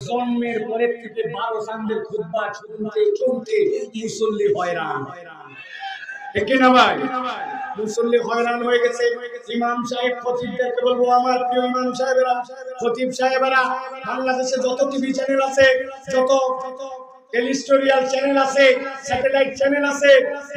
জন্মের পরের থেকে 12 চাঁদের খুতবা শুনতে শুনতে মুসল্লি হয়রান। ঠিক না ভাই? মুসল্লি হয়রান হয়ে গেছে। ইমাম সাহেব খতিবদেরকে বলবো, আমার প্রিয় ইমাম সাহেবেরা, খতিব সাহেবেরা, বাংলাদেশে যত টিভি চ্যানেল আছে, যত টেলিস্টোরিয়াল চ্যানেল আছে, স্যাটেলাইট চ্যানেল আছে,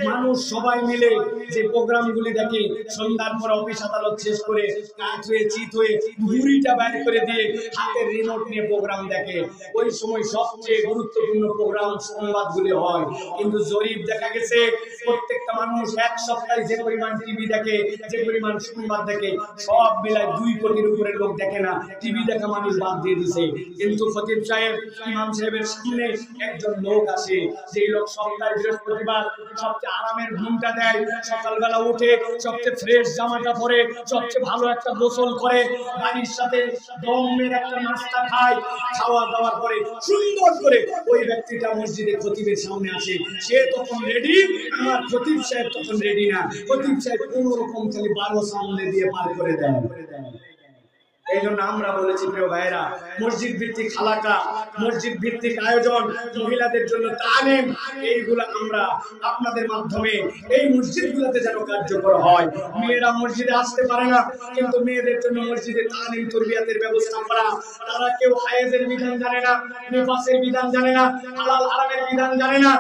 মানুষ সবাই মিলে যে প্রোগ্রামগুলি দেখে, সন্ধ্যার পর অফিস আদালত শেষ করে কাজ হয়ে চিত হয়ে ঘুড়িটা বাইর করে দিয়ে হাতের রিমোট নিয়ে প্রোগ্রাম দেখে। ওই সময় সবচেয়ে গুরুত্বপূর্ণ প্রোগ্রাম সংবাদগুলি হয়। কিন্তু জরিপ দেখা গেছে প্রত্যেকটা মানুষ এক সপ্তাহে যে পরিমাণ টিভি দেখে, যে পরিমাণ সংবাদ দেখে, সব মিলায় 2 কোটির উপরে লোক দেখে না। টিভি দেখা মানুষ বাদ দিয়ে দিছে। কিন্তু খতিব সাহেব, ইমাম সাহেবের সামনে একজন লোক আসে, যে লোক সপ্তাহে বৃহস্পতিবার সবচেয়ে আরামের ঘুমটা দেয়, সকালবেলা উঠে সবচেয়ে ফ্রেশ জামাটা পরে, সবচেয়ে ভালো একটা গোসল করে, বাড়ির সাথে দমের একটা নাস্তা খায়, খাওয়া দাওয়ার পরে সুন্দর করে ওই ব্যক্তিটা মসজিদে খতিবের সামনে আসে। সে তখন রেডি, আমার খতিব সাহেব তখন রেডি না। খতিব সাহেব কোনো রকম খালি 12 সামনে দিয়ে পার করে দেয়। এই জন্য আমরা বলেছি প্রিয় ভাইরা, মসজিদ ভিত্তিক হালাকা, মসজিদ ভিত্তিক আয়োজন, মহিলাদের জন্য তালিম, এইগুলো আমরা আপনাদের মাধ্যমে এই মসজিদগুলোতে যেন কার্যকর হয়। মেয়েরা মসজিদে আসতে পারে না, কিন্তু মেয়েদের জন্য মসজিদে তালিম তরবিয়াতের ব্যবস্থা করা। তারা কেউ হায়েজের বিধান জানে না, নিফাসের বিধান জানে না, হালাল হারামের বিধান জানে না,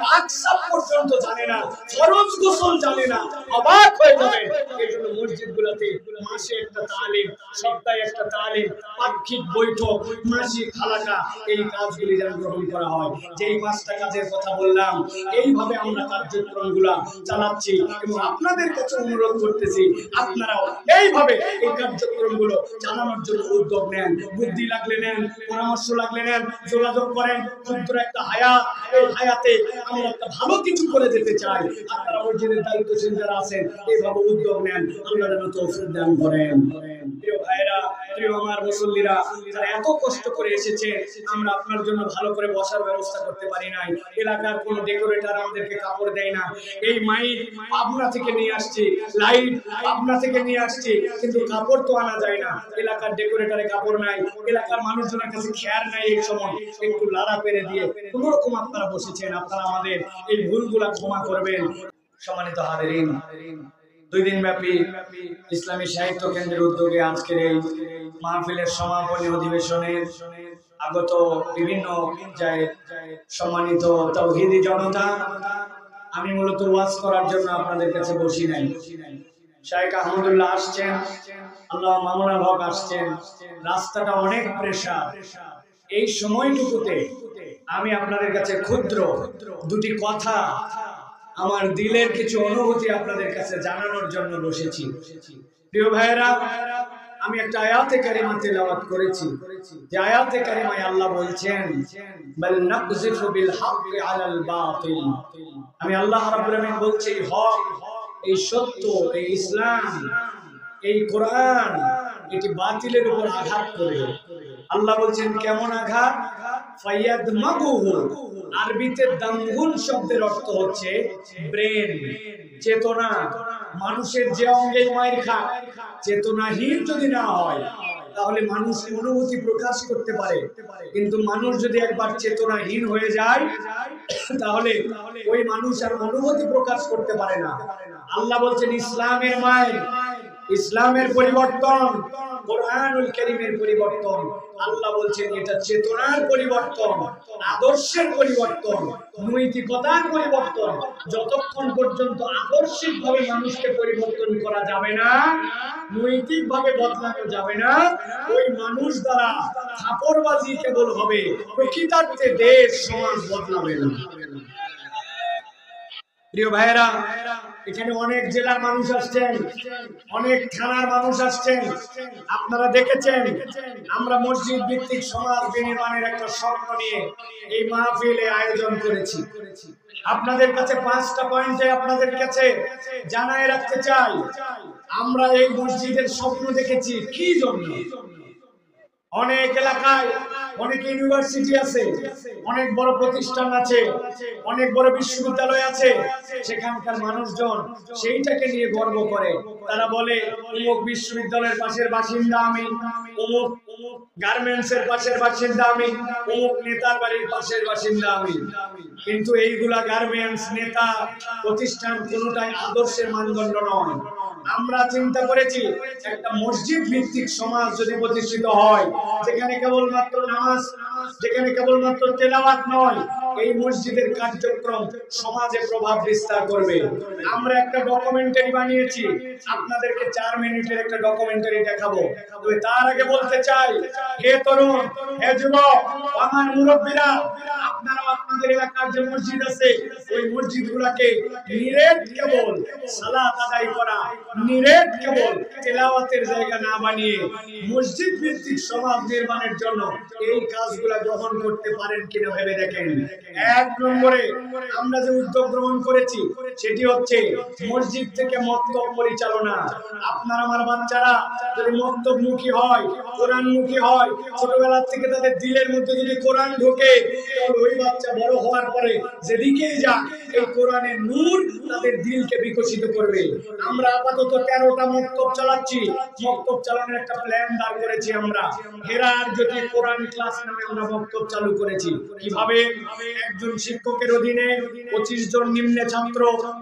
পাকসাপ পর্যন্ত জানে না, ফরজ গোসল জানে না, অবাক হয়ে যাবে। এই জন্য মসজিদগুলোতে মাসে একটা তালিম, সপ্তাহে একটা তালিম, পাক্ষিক বৈঠক, মাসিক হালাকা, এই কাজগুলি যেন গ্রহণ করা হয়। যেই 5টা কাজের কথা বললাম, এইভাবে আমরা কার্যক্রমগুলো চালাচ্ছি এবং আপনাদের কাছে অনুরোধ করতেছি, আপনারাও এইভাবে এই কার্যক্রমগুলো চালানোর জন্য উদ্যোগ নেন। বুদ্ধি লাগলে নেন, পরামর্শ লাগলে নেন, যোগাযোগ করেন। ক্ষুদ্র একটা হায়াত, এই হায়াতে আমরা একটা ভালো কিছু করে যেতে চাই। আপনারা মসজিদের দায়িত্বশীল যারা আছেন, এইভাবে উদ্যোগ নেন। আল্লাহ যেন তৌফিক দান করেন। প্রিয় ভাইরা, প্রিয় আমার মুসল্লিরা, যারা এত কষ্ট করে এসেছে, আমরা আপনার জন্য ভালো করে বসার ব্যবস্থা করতে পারি নাই। এলাকার কোন ডেকোরেটর আমাদেরকে কাপড় দেয় না। এই মাইক পাবনা থেকে নিয়ে আসছি, লাইট পাবনা থেকে নিয়ে আসছি, কিন্তু কাপড় তো আনা যায় না। এলাকার ডেকোরেটরে কাপড় নাই, এলাকার মানুষজনের কাছে খেয়ার নাই। এই সময় একটু লাড়া পেরে দিয়ে কোন রকম আপনারা বসেছেন, আপনারা আমাদের এই ভুলগুলা ক্ষমা করবেন। সম্মানিত হাজিরিন, 2 দিন ব্যাপী ইসলামী সাহিত্য কেন্দ্রের উদ্যোগে আজকের এই মাহফিলের সমাপনী অধিবেশনের আগত বিভিন্ন সম্মানিত তাওহীদি জনতা, আমি মূলত ওয়াজ করার জন্য আপনাদের কাছে বসি নাই। শাইখ আহমদুল্লাহ আসছেন, আল্লাহ মামুনুল হক আসছেন, রাস্তাটা অনেক প্রেসার। এই সময়টুকুতে আমি আপনাদের কাছে ক্ষুদ্র 2টি কথা, আমার দিলের কিছু অনুভূতি আপনাদের কাছে জানানোর জন্য বসেছি। প্রিয় ভাইরা, আমি একটা আয়াতে কারিমা তেলাওয়াত করেছি, যে আয়াতে কারিমায় আল্লাহ বলছেন, বাল নাকযিফু বিল হাক্কি আলাল বাতিল। আমি আল্লাহ রাব্বুল আলামিন বলছি, হক, এই সত্য, এই ইসলাম, এই কোরআন, এটি বাতিলের উপর আঘাত করে। আল্লাহ বলছেন কেমন আঘাত? ফায়াদমাগুহু, আরবিতে দামগুন শব্দের অর্থ হচ্ছে ব্রেন, চেতনা। মানুষের যে অঙ্গে মাইর খায়, চেতনাহীন যদি না হয়, তাহলে মানুষ অনুভূতি প্রকাশ করতে পারে। কিন্তু মানুষ যদি একবার চেতনাহীন হয়ে যায়, তাহলে ওই মানুষ আর অনুভূতি প্রকাশ করতে পারে না। আল্লাহ বলছেন ইসলামের মাইর, ইসলামের পরিবর্তন, কোরআনুল কারীমের পরিবর্তন। আল্লাহ বলছেন এটা চেতনার পরিবর্তন, আদর্শের পরিবর্তন, নৈতিকতার পরিবর্তন। যতক্ষণ পর্যন্ত আদর্শিকভাবে মানুষকে পরিবর্তন করা যাবে না, নৈতিকভাবে বদলানো যাবে না, ওই মানুষ দ্বারা থাপড়বাজি কেবল হবে, প্রকৃতার্থে দেশ সমাজ বদলাবে না। প্রিয় ভাইরা, এখানে অনেক জেলার মানুষ আসছেন, অনেক থানার মানুষ আসছেন। আপনারা দেখেছেন আমরা মসজিদ ভিত্তিক সমাজ বিনির্মাণের একটা স্বপ্ন নিয়ে এই মাহফিলে আয়োজন করেছি। আপনাদের কাছে 5টা পয়েন্টে আপনাদের কাছে জানাই রাখতে চাই, আমরা এই মসজিদের স্বপ্ন দেখেছি কি জন্য। অনেক এলাকায় অনেক ইউনিভার্সিটি আছে, অনেক বড় প্রতিষ্ঠান আছে, অনেক বড় বিশ্ববিদ্যালয় আছে, সেখানকার মানুষজন সেইটাকে নিয়ে গর্ব করে। তারা বলে অমুক বিশ্ববিদ্যালয়ের পাশের বাসিন্দা আমি, অমুক গার্মেন্টস এর পাশের বাসিন্দা আমি, অমুক নেতার বাড়ির পাশের বাসিন্দা আমি। কিন্তু এইগুলা গার্মেন্টস, নেতা, প্রতিষ্ঠান কোনোটাই আদর্শের মানদণ্ড নয়। আমরা চিন্তা করেছি একটা মসজিদ ভিত্তিক সমাজ যদি প্রতিষ্ঠিত হয়, যেখানে কেবলমাত্র নামাজ, যেখানে কেবলমাত্র তেলাওয়াত নয়, এই মসজিদের কার্যক্রম সমাজে প্রভাব বিস্তার করবে। আমরা একটা ডকুমেন্টারি বানিয়েছি, আপনাদেরকে 4 মিনিটের একটা ডকুমেন্টারি দেখাবো। তবে তার আগে বলতে চাই, হে তরুণ, হে যুবক, আমার মুরব্বীরা, আপনারা আপনাদের এলাকার যে মসজিদ আছে ওই মসজিদগুলোকে নিরেট কেবল সালাত আদায় করা, নিরেট কেবল তেলাওয়াতের জায়গা না বানিয়ে মসজিদ ভিত্তিক সমাজ নির্মাণের জন্য এই কাজগুলো গ্রহণ করতে পারেন কিনা ভেবে দেখেন। 1 নম্বরে আমরা যে উদ্যোগ গ্রহণ করেছি সেটি হচ্ছে মসজিদ থেকে মক্তব পরিচালনা। আপনার আমার বাচ্চারা যদি মক্তবমুখী হয়, কোরআনমুখী হয়, ছোটবেলা থেকে তাদের দিলের মধ্যে যদি কোরআন ঢোকে, তাহলে ওই বাচ্চা বড় হওয়ার পরে যেদিকেই যাক এই কোরআনের নূর তাদের দিলকে বিকশিত করবে। আমরা আপাতত 13টা মক্তব চালাচ্ছি। মক্তব চালানোর একটা প্ল্যান দাঁড় করেছি আমরা। হেরার জ্যোতি কোরআন ক্লাস নামে আমরা মক্তব চালু করেছি। কিভাবে? একজন শিক্ষকের অধীনে 25 জন নিম্নে ছাত্র,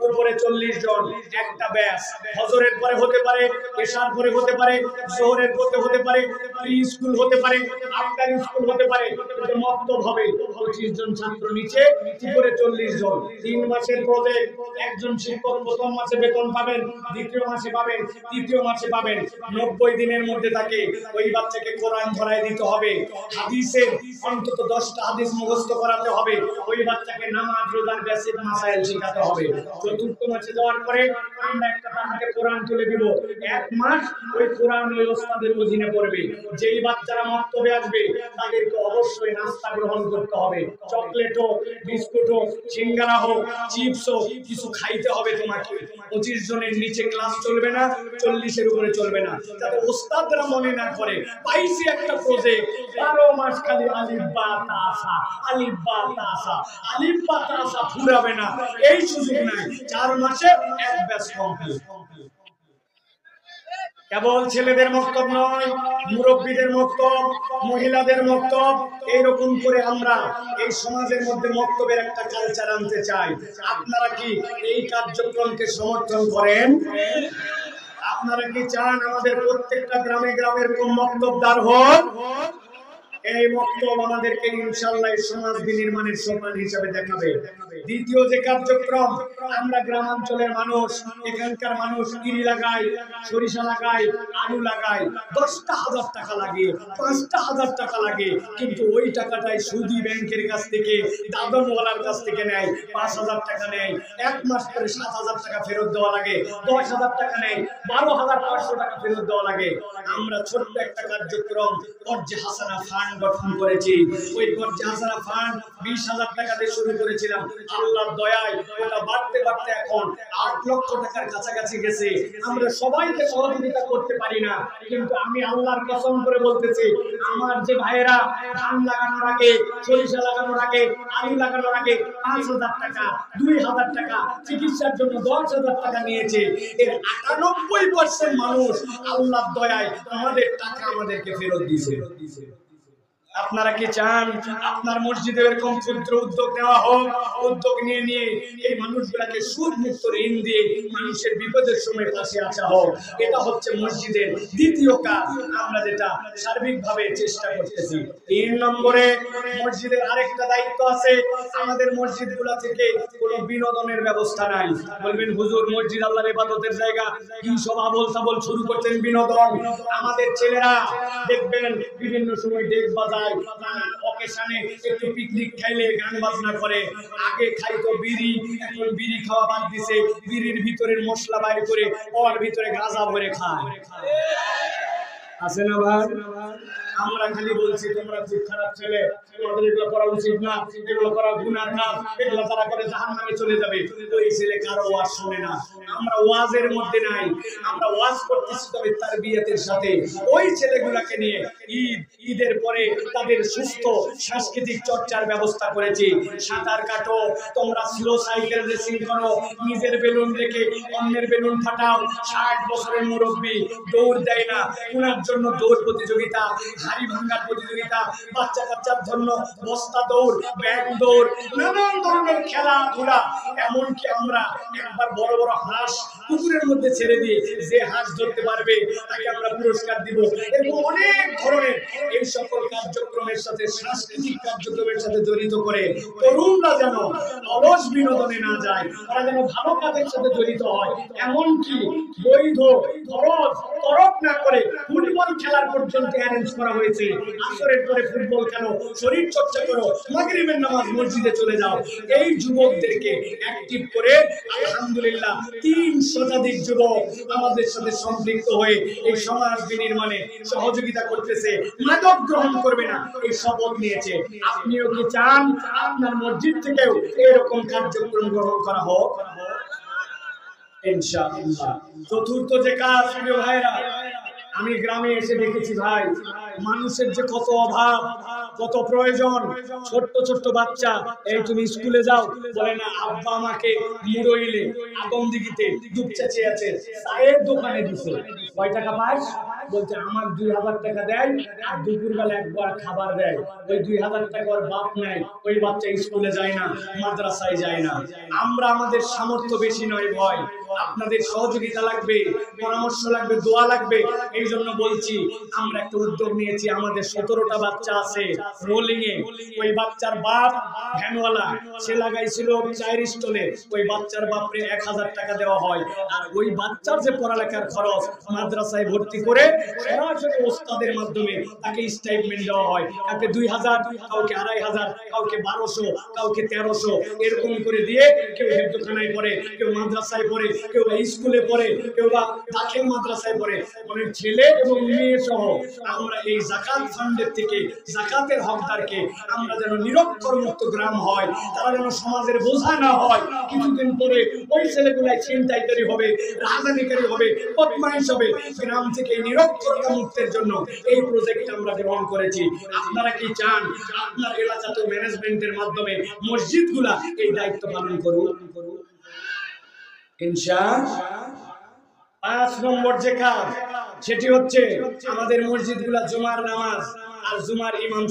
উপরে 40 জন, একটা ব্যাচ। ফজরের পরে হতে পারে, এশার পরে হতে পারে, জোহরের পরে হতে পারে, প্রি স্কুল হতে পারে, আফটার স্কুল হতে পারে, কিন্তু মক্তব হবে 25 জন ছাত্র নিচে, উপরে 40 জন। 3 মাসের প্রজেক্ট। একজন শিক্ষক প্রথম মাসে বেতন পাবেন, দ্বিতীয় মাসে পাবেন, তৃতীয় মাসে পাবেন। 90 দিনের মধ্যে তাকে ওই বাচ্চাকে কোরআন ধরায় দিতে হবে। হাদিসের অন্তত 10টা হাদিস মুখস্থ করাতে হবে। ওই বাচ্চাকে নামাজ, রোজার বেসিক মাসাইল শেখাতে হবে। চতুর্থ মাসে যাওয়ার পরে আমরা একটা হাতে কোরআন তুলে দিব। 1 মাস ওই কোরআন ওই ওস্তাদের অধীনে পড়বে। যেই বাচ্চারা মক্তবে আসবে তাদেরকে অবশ্যই নাস্তা গ্রহণ করতে হবে। চকলেট হোক, বিস্কুট হোক, সিঙ্গারা হোক, চিপস হোক, কিছু খাইতে হবে তোমাকে। 25 জনের নিচে ক্লাস চলবে না, 40-এর উপরে চলবে না, যাতে ওস্তাদরা মনে না করে পাইছি একটা প্রজেক্ট। 12 মাস খালি আলিফ বা তাসা, আলিফ বা তাসা, আলিফ বা তাসা ফুরাবে না, এই সুযোগ নাই। 4 মাসে এক ব্যাচ কমপ্লিট। কেবল ছেলেদের মক্তব নয়, মুরব্বীদের মক্তব, মহিলাদের মক্তব, এইরকম করে আমরা এই সমাজের মধ্যে মক্তবের একটা কালচার আনতে চাই। আপনারা কি এই কার্যক্রমকে সমর্থন করেন? আপনারা কি চান আমাদের প্রত্যেকটা গ্রামে গ্রামে এরকম মক্তবদার হোক? এই মক্তব আমাদেরকে ইনশাআল্লাহ সমাজ বিনির্মাণের সোপান হিসেবে দেখাবে। দ্বিতীয় যে কার্যক্রম, আমরা গ্রামাঞ্চলের মানুষ, এখানকার মানুষ কিরি লাগায়, সরিষা লাগায়, আলু লাগায়, 10,000 টাকা লাগে, 5,000 টাকা লাগে, কিন্তু ওই টাকাটাই সুদী ব্যাংকের কাছ থেকে, দাদনওয়ালার কাছ থেকে নেয়, 5,000 টাকা নেয়। 1 মাস পরে 7,000 টাকা ফেরত দেওয়া লাগে, 10,000 টাকা নেয়, 12,500 টাকা ফেরত দেওয়া লাগে। আমরা ছোট্ট একটা কার্যক্রম কর্জে হাসানা ফান্ড গঠন করেছি। ওই কর্জে হাসানা ফান্ড 20,000 টাকা দিয়ে শুরু করেছিলাম। আল্লাহর দয়ায় ওটা বাড়তে বাড়তে এখন 8 লক্ষ টাকার কাছাকাছি গেছে। আমরা সবাইকে সহযোগিতা করতে পারি না, কিন্তু আমি আল্লাহর কসম করে বলতেছি, আমার যে ভাইয়েরা ধান লাগানোর আগে, সরিষা লাগানোর আগে, আলু লাগানোর আগে 5,000 টাকা, 2,000 টাকা, চিকিৎসার জন্য 10,000 টাকা নিয়েছে, এর 98% মানুষ আল্লাহর দয়ায় আমাদের টাকা আমাদেরকে ফেরত দিয়েছে। আপনারা কি চান আপনার মসজিদে এরকম ক্ষুদ্র উদ্যোগ নেওয়া হোক? উদ্যোগ নিয়ে এই মানুষগুলোকে সুদ মুক্ত ঋণ দিয়ে মানুষের বিপদের সময় পাশে আসা হোক। এটা হচ্ছে মসজিদের দ্বিতীয় কাজ, আমরা যেটা সার্বিকভাবে চেষ্টা করতেছি। 3 নম্বরে মসজিদের আরেকটা দায়িত্ব আছে। আমাদের মসজিদগুলো থেকে কোনো বিনোদনের ব্যবস্থা নাই। বলবেন হুজুর মসজিদ আল্লাহর ইবাদতের জায়গা, কি সব আবোল তাবোল শুরু করছেন বিনোদন? আমাদের ছেলেরা দেখবেন বিভিন্ন সময় ডেক বাজায়, অকেশনে একটু পিকনিক খাইলে গান বাজনা করে। আগে খাইতো বিড়ি, এখন বিড়ি খাওয়া বাদ দিছে, বিড়ির ভিতরের মশলা বাইর করে ওর ভিতরে গাঁজা ভরে খায়। আছে না ভাই? আমরা খালি বলছি তোমরা খুব খারাপ ছেলে, তোমাদের এগুলো করা উচিত না, এগুলো করা গুনার কাজ, এগুলো তারা করে জাহান্নামে চলে যাবে। ওই ছেলে কারো ওয়াজ শুনে না। আমরা ওয়াজের মধ্যে নাই, আমরা ওয়াজ করতেছি তবে তারবিয়াতের সাথে। ওই ছেলেগুলোকে নিয়ে ঈদের পরে তাদের সুস্থ সাংস্কৃতিক চর্চার ব্যবস্থা করেছি। সাঁতার কাটো, তোমরা স্লো সাইকেল রেসিং করো, নিজের বেলুন রেখে অন্যের বেলুন ফাটাও। 60 বছরের মুরব্বী দৌড় দেয় না, ওনার জন্য দৌড় প্রতিযোগিতা, হাড়ি ভাঙ্গার প্রতিযোগিতা, বাচ্চা কাচ্চার জন্য বস্তা দৌড়, ব্যাগ দৌড়, নানান ধরনের খেলাধুলা। এমনকি আমরা একবার বড় বড় হাঁস পুকুরের মধ্যে ছেড়ে দিয়ে যে হাঁস ধরতে পারবে তাকে আমরা পুরস্কার দিব। এরকম অনেক ধরনের এই সকল কার্যক্রমের সাথে, সাংস্কৃতিক কার্যক্রমের সাথে জড়িত করে তরুণরা যেন অলস বিনোদনে না যায়, তারা যেন ভালো কাজের সাথে জড়িত হয়। এমনকি বৈধ তরফ না করে ফুটবল খেলার পর্যন্ত অ্যারেঞ্জ করা হয়েছে। আসরের পরে ফুটবল খেলো, শরীর চর্চা করো, মাগরিবের নামাজ মসজিদে চলে যাও। এই যুবকদেরকে অ্যাক্টিভ করে আলহামদুলিল্লাহ 3 শতাধিক যুবক আমাদের সাথে সম্পৃক্ত হয়ে এই সমাজ বিনির্মাণে সহযোগিতা করতেছে। মাদক গ্রহণ করবে না এই শপথ নিয়েছে। আপনিও কি চান আপনার মসজিদ থেকেও এরকম কার্যক্রম গ্রহণ করা হোক? ইনশাআল্লাহ। চতুর্থ যে কাজ, প্রিয় ভাইরা, আমি গ্রামে এসে দেখেছি ভাই, মানুষের যে কত অভাব, কত প্রয়োজন। ছোট্ট ছোট্ট বাচ্চা, এই তুমি স্কুলে যাও, বলে না আব্বা আমাকে মুরইলে আদমদিঘিতে দুধ চেঁচিয়ে আছে, চায়ের দোকানে দিছে, কয় টাকা পাস? বলছে আমার 2000 টাকা দেয়, আর দুপুরবেলা একবার খাবার দেয়। ওই 2000 টাকা ওর বাপ নেয়, ওই বাচ্চা স্কুলে যায় না, মাদ্রাসায় যায় না। আমরা আমাদের সামর্থ্য বেশি নয় ভয়, আপনাদের সহযোগিতা লাগবে, পরামর্শ লাগবে, দোয়া লাগবে। এই জন্য বলছি, আমরা একটা উদ্যোগ নিয়েছি। আমাদের 17টা বাচ্চা আছে রোলিং এ। ওই বাচ্চার বাপ ভ্যানওয়ালা, সে লাগাইছিল চায়ের স্টলে। ওই বাচ্চার বাপরে 1000 টাকা দেওয়া হয়। আর ওই বাচ্চার যে পড়ালেখার খরচ, মাদ্রাসায় ভর্তি করে সরাসরি ওস্তাদের মাধ্যমে তাকে স্টাইপমেন্ট দেওয়া হয়। কাউকে 2000, কাউকে 2500, কাউকে 1200, কাউকে 1300, এরকম করে দিয়ে কেউ হেফজখানায় পড়ে, কেউ মাদ্রাসায় পড়ে, কেউ স্কুলে পড়ে, কেউ বা দাখিল মাদ্রাসায় পড়ে। অনেক ছেলে এবং মেয়ে সহ আমরা এই যাকাত ফান্ডের থেকে যাকাতের হকদারকে আমরা যেন নিরক্ষর মুক্ত গ্রাম হয়, তারা যেন সমাজের বোঝা না হয়। কিছুদিন পরে ওই ছেলেগুলাই ছিনতাইকারী হবে, রাজনীকারী হবে, বদমাইশ হবে। গ্রাম থেকে নিরক্ষরতা মুক্তের জন্য এই প্রজেক্ট আমরা গ্রহণ করেছি। আপনারা কি চান আপনার এলাকাতে ম্যানেজমেন্টের মাধ্যমে মসজিদগুলা এই দায়িত্ব পালন করুন? ইনশাআল্লাহ। 5 নম্বর যে কাজ, সেটি হচ্ছে আমাদের মসজিদগুলা জুমার নামাজ আর জুমার ইমাম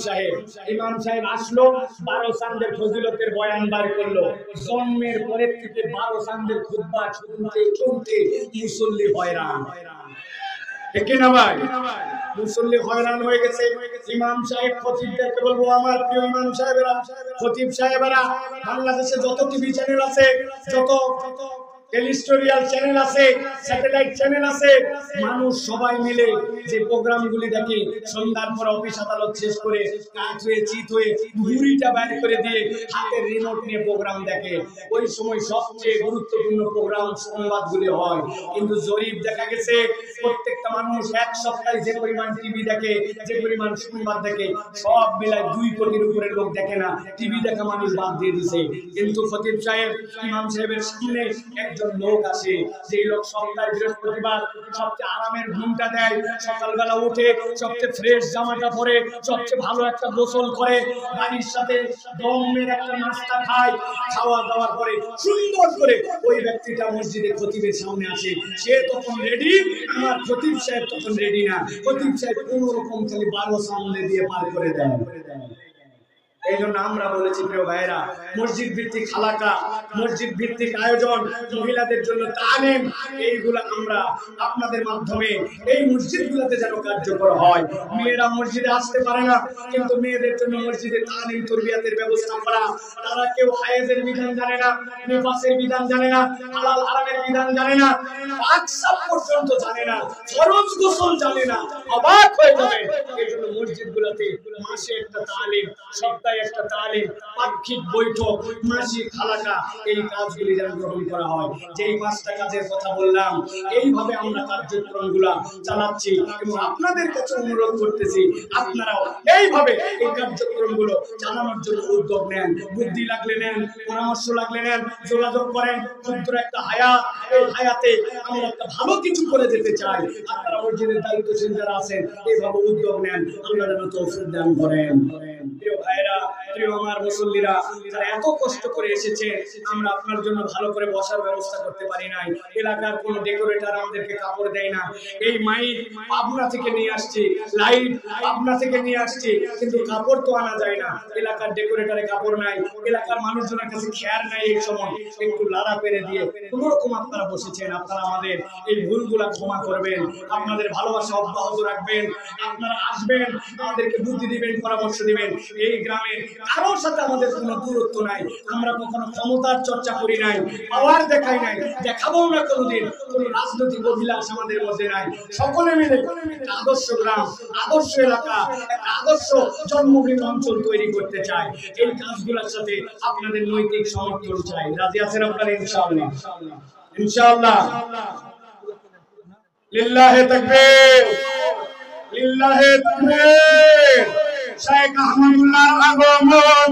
সাহেব আসলো, 12 চাঁদের ফজিলতের বয়ান বার করলো। জন্মের পরের থেকে 12 চাঁদের খুতবা শুনতে মুসল্লি হয়রান। ঠিক না ভাই? মুসল্লি হয়রান হয়ে গেছে। ইমাম সাহেব খতিবদেরকে বলবো, আমার প্রিয় ইমাম সাহেবেরা, খতিব সাহেবেরা, বাংলাদেশে যত টিভি চ্যানেল আছে, যত টেলিস্টোরিয়াল চ্যানেল আছে, স্যাটেলাইট চ্যানেল আছে, মানুষ সবাই মিলে যে প্রোগ্রামগুলি দেখে, সন্ধ্যার পর অফিস আদালত শেষ করে কাজ হয়ে চিত হয়ে ঘুড়িটা বের করে দিয়ে হাতের রিমোট নিয়ে প্রোগ্রাম দেখে। ওই সময় সবচেয়ে গুরুত্বপূর্ণ প্রোগ্রাম সংবাদগুলি হয়। কিন্তু জরিপ দেখা গেছে প্রত্যেকটা মানুষ এক সপ্তাহে যে পরিমাণ টিভি দেখে, যে পরিমাণ সংবাদ দেখে, সব মিলায় 2 কোটির উপরে লোক দেখে না। টিভি দেখা মানুষ বাদ দিয়ে দিছে। কিন্তু খতিব সাহেব, ইমাম সাহেবের সামনে একজন লোক আসে, যে লোক সপ্তাহে বৃহস্পতিবার সবচেয়ে আরামের ঘুমটা দেয়, সকালবেলা উঠে সবচেয়ে ফ্রেশ জামাটা পরে, সবচেয়ে ভালো একটা গোসল করে, বাড়ির সাথে দমের একটা নাস্তা খায়। খাওয়া দাওয়ার পরে সুন্দর করে ওই ব্যক্তিটা মসজিদে খতিবের সামনে আসে। সে তখন রেডি, আমার খতিব সাহেব তখন রেডি না। খতিব সাহেব কোনো রকম খালি 12 সামনে দিয়ে পার করে দেয়। এই জন্য আমরা বলেছি, প্রিয় ভাইরা, মসজিদ ভিত্তিক হালাকা, মসজিদ ভিত্তিক আয়োজন, মহিলাদের জন্য তালিম, এইগুলা আমরা আপনাদের মাধ্যমে এই মসজিদগুলোতে যেন কার্যকর হয়। মেয়েরা মসজিদে আসতে পারে না, কিন্তু মেয়েদের জন্য মসজিদে তালিম তরবিয়াতের ব্যবস্থা করা। তারা কেউ হায়েজের বিধান জানে না, নিফাসের বিধান জানে না, হালাল হারামের বিধান জানে না, পাকসাপ পর্যন্ত জানে না, ফরজ গোসল জানে না, অবাক হয়ে যাবে। এই জন্য মসজিদগুলোতে মাসে একটা তালিম, সপ্তাহে একটা তালিম, পাক্ষিক বৈঠক, মাসিক হালাকা, এই কাজগুলি যেন গ্রহণ করা হয়। যেই 5টা কাজের কথা বললাম, এইভাবে আমরা কার্যক্রমগুলো চালাচ্ছি এবং আপনাদের কাছে অনুরোধ করতেছি আপনারাও এইভাবে এই কার্যক্রমগুলো চালানোর জন্য উদ্যোগ নেন। বুদ্ধি লাগলে নেন, পরামর্শ লাগলে নেন, যোগাযোগ করেন। ক্ষুদ্র একটা হায়াত, এই হায়াতে আমরা একটা ভালো কিছু করে যেতে চাই। আপনারা মসজিদের দায়িত্বশীল যারা আছেন এইভাবে উদ্যোগ নেন, আল্লাহ যেন তৌফিক দান করেন। প্রিয় ভাইরা, প্রিয় আমার মুসল্লিরা, যারা এত কষ্ট করে এসেছে, আমরা আপনার জন্য ভালো করে বসার ব্যবস্থা করতে পারি নাই। এলাকার কোনো ডেকোরেটর আমাদেরকে কাপড় দেয় না। এই মাইক পাবনা থেকে নিয়ে আসছি, লাইট পাবনা থেকে নিয়ে আসছি, কিন্তু কাপড় তো আনা যায় না। এলাকার ডেকোরেটরে কাপড় নাই, এলাকার মানুষজনের কাছে খেয়ার নাই। এই সময় একটু লাড়া পেরে দিয়ে কোনোরকম আপনারা বসেছেন। আপনারা আমাদের এই ভুলগুলা ক্ষমা করবেন, আপনাদের ভালোবাসা অব্যাহত রাখবেন। আপনারা আসবেন, আমাদেরকে বুদ্ধি দিবেন, পরামর্শ দিবেন। এই গ্রামের কারোর সাথে আমাদের কোনো দূরত্ব নাই। আমরা কখনো ক্ষমতার চর্চা করি নাই, পাওয়ার দেখাই নাই, দেখাবো না কোনোদিন। কোনো রাজনৈতিক অভিলাষ আমাদের মধ্যে নাই। সকলে মিলে একটা আদর্শ গ্রাম, আদর্শ এলাকা, একটা আদর্শ জন্মভূমি অঞ্চল তৈরি করতে চাই। এই কাজগুলোর সাথে আপনাদের নৈতিক সমর্থন চাই। রাজি আছেন আপনারা? ইনশাআল্লাহ, ইনশাআল্লাহ। লিল্লাহি তাকবীর, লিল্লাহি তাকবীর। শেখ আহমদুল্লাহর আগমন।